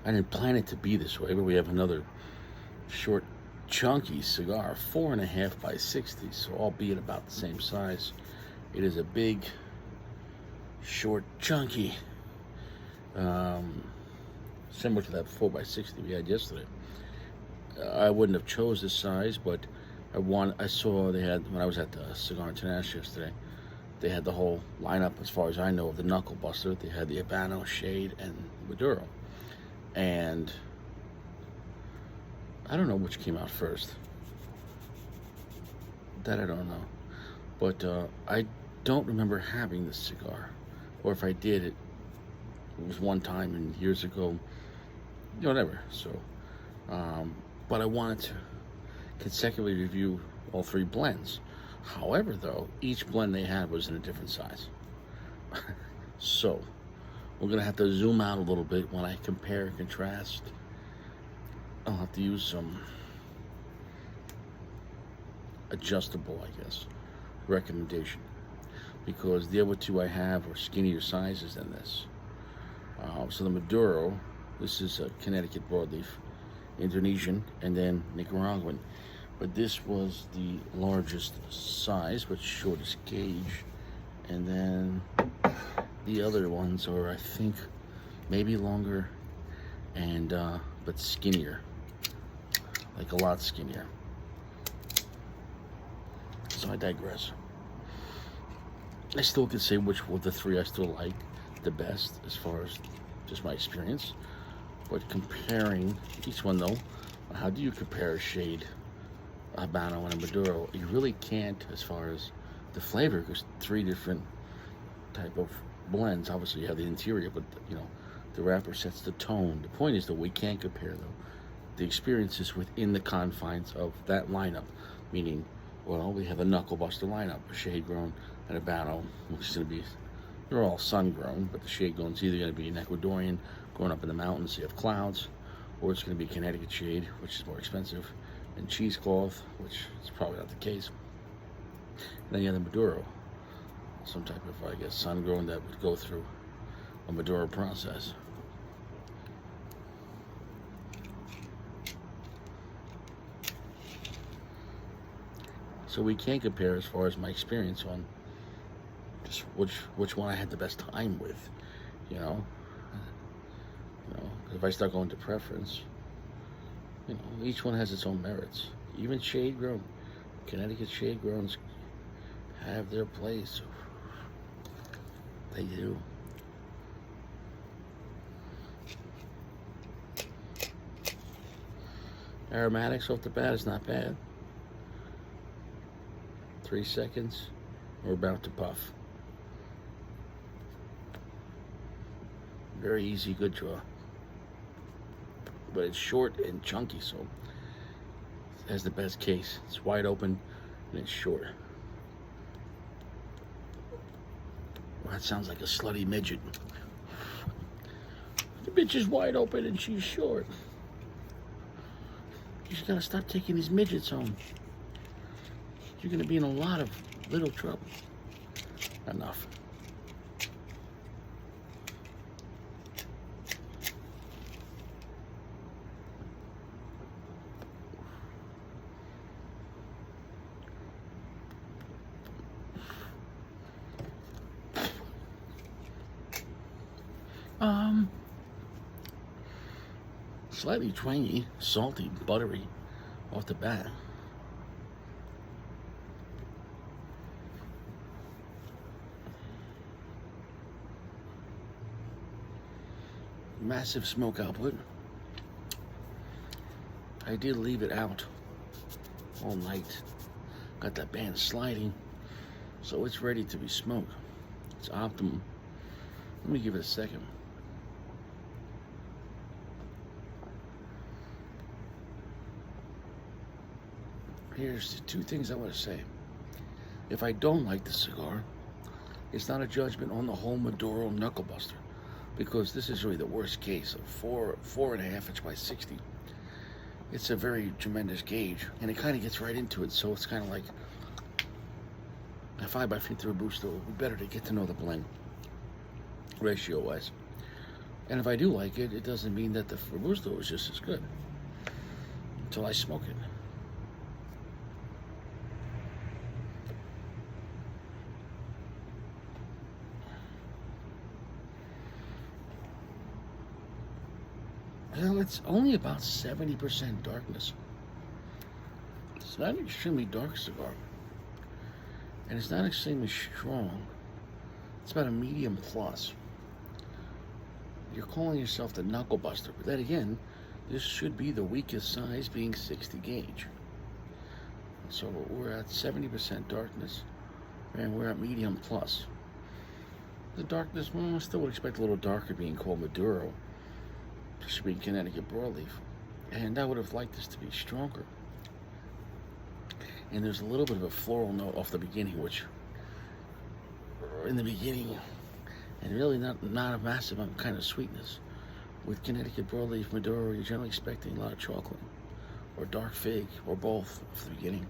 I didn't plan it to be this way, but we have another short, chunky cigar, 4.5 by 60, so albeit about the same size. It is a big, short, chunky, similar to that 4 by 60 we had yesterday. I wouldn't have chose this size, but I saw they had, when I was at the Cigar International yesterday, they had the whole lineup, as far as I know, of the Knuckle Buster. They had the Habano, Shade, and Maduro. And I don't know which came out first. That I don't know. But I don't remember having this cigar. Or if I did, it was one time and years ago. Never. So, but I wanted to consecutively review all three blends. However, though, each blend they had was in a different size. So, we're going to have to zoom out a little bit when I compare and contrast. I'll have to use some adjustable, I guess, recommendation. Because the other two I have are skinnier sizes than this. So the Maduro, this is a Connecticut broadleaf, Indonesian, and then Nicaraguan. But this was the largest size, but shortest gauge. And then the other ones are, I think, maybe longer and but skinnier, like a lot skinnier. So I digress. I still could say which of the three I still like the best as far as just my experience. But comparing each one, though, how do you compare a Shade, a Habano, and a Maduro? You really can't as far as the flavor, because three different type of blends. Obviously, you have the interior, but the wrapper sets the tone. The point is that we can't compare the experiences within the confines of that lineup. Meaning, well, we have a Knuckle Buster lineup, a Shade grown and a Habano, which is going to be, they're all sun grown, but the Shade grown is either going to be an Ecuadorian growing up in the mountains, so you have clouds, or it's going to be Connecticut Shade, which is more expensive, and cheesecloth, which is probably not the case. And then you have the Maduro, some type of, I guess, sun grown that would go through a Maduro process. So we can't compare as far as my experience on just which one I had the best time with, if I start going to preference, each one has its own merits. Even Shade grown, Connecticut Shade growns have their place. They do. Aromatics off the bat is not bad. 3 seconds, we're about to puff. Very easy, good draw. But it's short and chunky, so it has the best case. It's wide open and it's short. Well, that sounds like a slutty midget. The bitch is wide open and she's short. You just gotta stop taking these midgets home. You're gonna be in a lot of little trouble. Enough. Slightly twangy, salty, buttery off the bat. Massive smoke output. I did leave it out all night. Got that band sliding, so it's ready to be smoked. It's optimum. Let me give it a second. Here's the two things I want to say. If I don't like the cigar, it's not a judgment on the whole Maduro Knuckle Buster, because this is really the worst case of 4.5 inch by 60. It's a very tremendous gauge, and it kind of gets right into it. So it's kind of like a 5 by 50 Robusto. It would be better to get to know the blend ratio wise. And if I do like it, it doesn't mean that the Robusto is just as good until I smoke it. Well, it's only about 70% darkness. It's not an extremely dark cigar. And it's not extremely strong. It's about a medium plus. You're calling yourself the Knuckle Buster, but then again, this should be the weakest size, being 60 gauge. So we're at 70% darkness, and we're at medium plus. The darkness, well, I still would expect a little darker, being called Maduro. This should be Connecticut broadleaf. And I would have liked this to be stronger. And there's a little bit of a floral note off the beginning, which, in the beginning, and really not a massive kind of sweetness. With Connecticut broadleaf Maduro, you're generally expecting a lot of chocolate, or dark fig, or both off the beginning.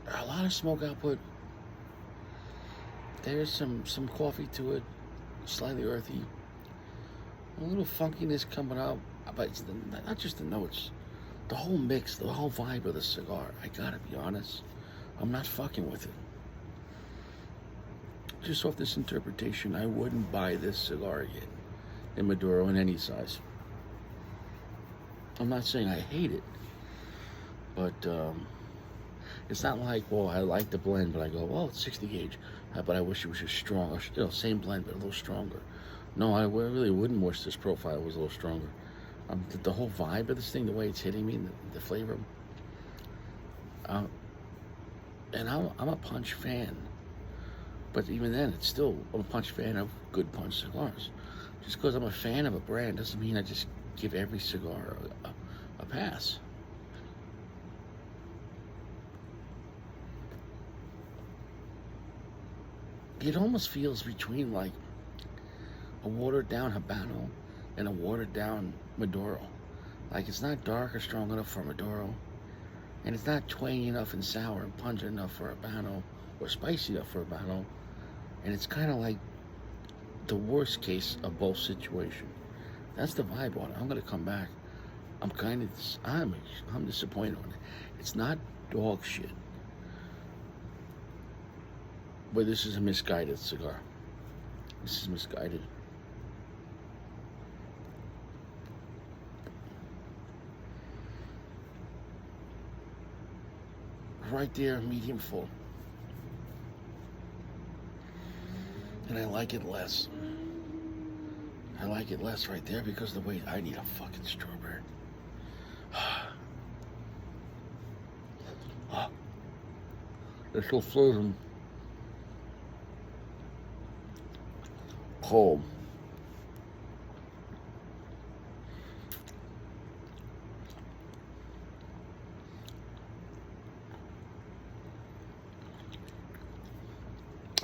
A lot of smoke output. There's some coffee to it, slightly earthy. A little funkiness coming out, but it's not just the notes. The whole mix, the whole vibe of the cigar. I gotta be honest, I'm not fucking with it. Just off this interpretation, I wouldn't buy this cigar again in Maduro in any size. I'm not saying I hate it, but it's not like, well, I like the blend, but I go, well, it's 60 gauge, but I wish it was just strong. Same blend, but a little stronger. No, I really wouldn't wish this profile was a little stronger. The whole vibe of this thing, the way it's hitting me, the flavor. And I'm a punch fan. But even then, I'm a punch fan of good punch cigars. Just because I'm a fan of a brand doesn't mean I just give every cigar a pass. It almost feels between like a watered down Habano and a watered down Maduro. Like, it's not dark or strong enough for Maduro, and it's not twangy enough and sour and pungent enough for Habano, or spicy enough for Habano, and it's kind of like the worst case of both situations. That's the vibe on it. I'm gonna come back. I'm disappointed on it. It's not dog shit, but this is a misguided cigar. This is misguided. Right there, medium full. And I like it less. I like it less right there because of the weight. I need a fucking strawberry. It's so frozen. Cold.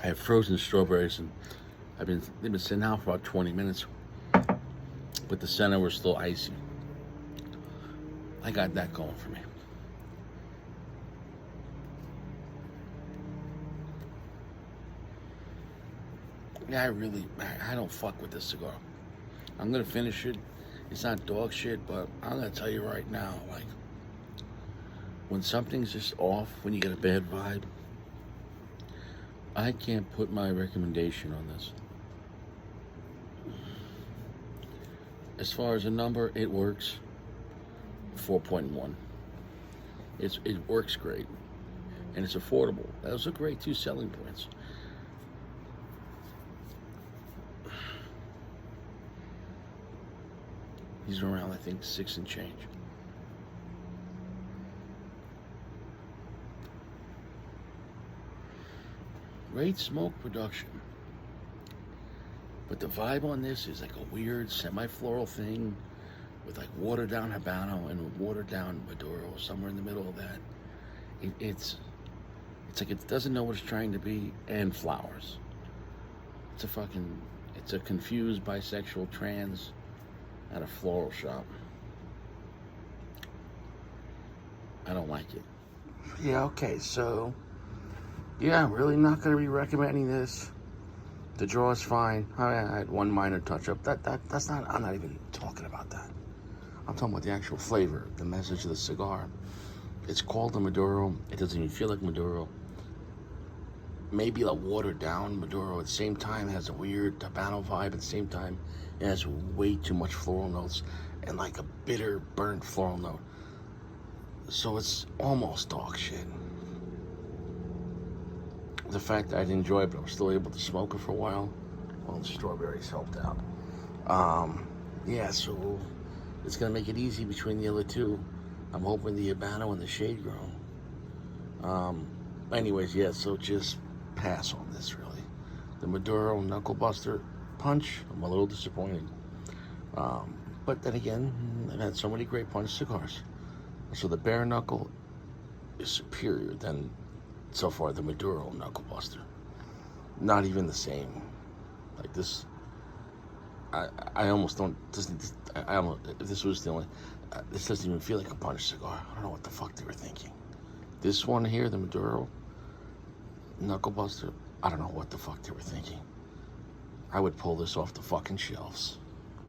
I have frozen strawberries, and they've been sitting out for about 20 minutes, but the center was still icy. I got that going for me. Yeah, I don't fuck with this cigar. I'm gonna finish it. It's not dog shit, but I'm gonna tell you right now, like, when something's just off, when you get a bad vibe, I can't put my recommendation on this. As far as a number, it works. 4.1. It works great, and it's affordable. Those are great 2 selling points. These are around, I think, 6 and change. Great smoke production. But the vibe on this is like a weird semi-floral thing with like watered down Habano and watered down Maduro, somewhere in the middle of that. It's like it doesn't know what it's trying to be, and flowers. It's a confused bisexual trans at a floral shop. don't like it. Yeah, okay, so, yeah, I'm really not going to be recommending this. The draw is fine. I had one minor touch-up. That's not, I'm not even talking about that. I'm talking about the actual flavor, the message of the cigar. It's called a Maduro. It doesn't even feel like Maduro. Maybe a watered down Maduro. At the same time, it has a weird Habano vibe. At the same time, it has way too much floral notes and like a bitter, burnt floral note. So it's almost dog shit. The fact that I didn't enjoy it, but I was still able to smoke it for a while, well, the strawberries helped out. Yeah, so it's gonna make it easy between the other two. I'm hoping the Habano and the Shade Grown. Anyways, yeah, so just pass on this, really. The Maduro Knuckle Buster Punch, I'm a little disappointed. But then again, I've had so many great punch cigars. So the Bare Knuckle is superior than, so far, the Maduro Knuckle Buster. Not even the same. Like this, I almost don't, I almost, if this was the only, this doesn't even feel like a punch cigar. I don't know what the fuck they were thinking. This one here, the Maduro Knuckle Buster, I don't know what the fuck they were thinking. I would pull this off the fucking shelves.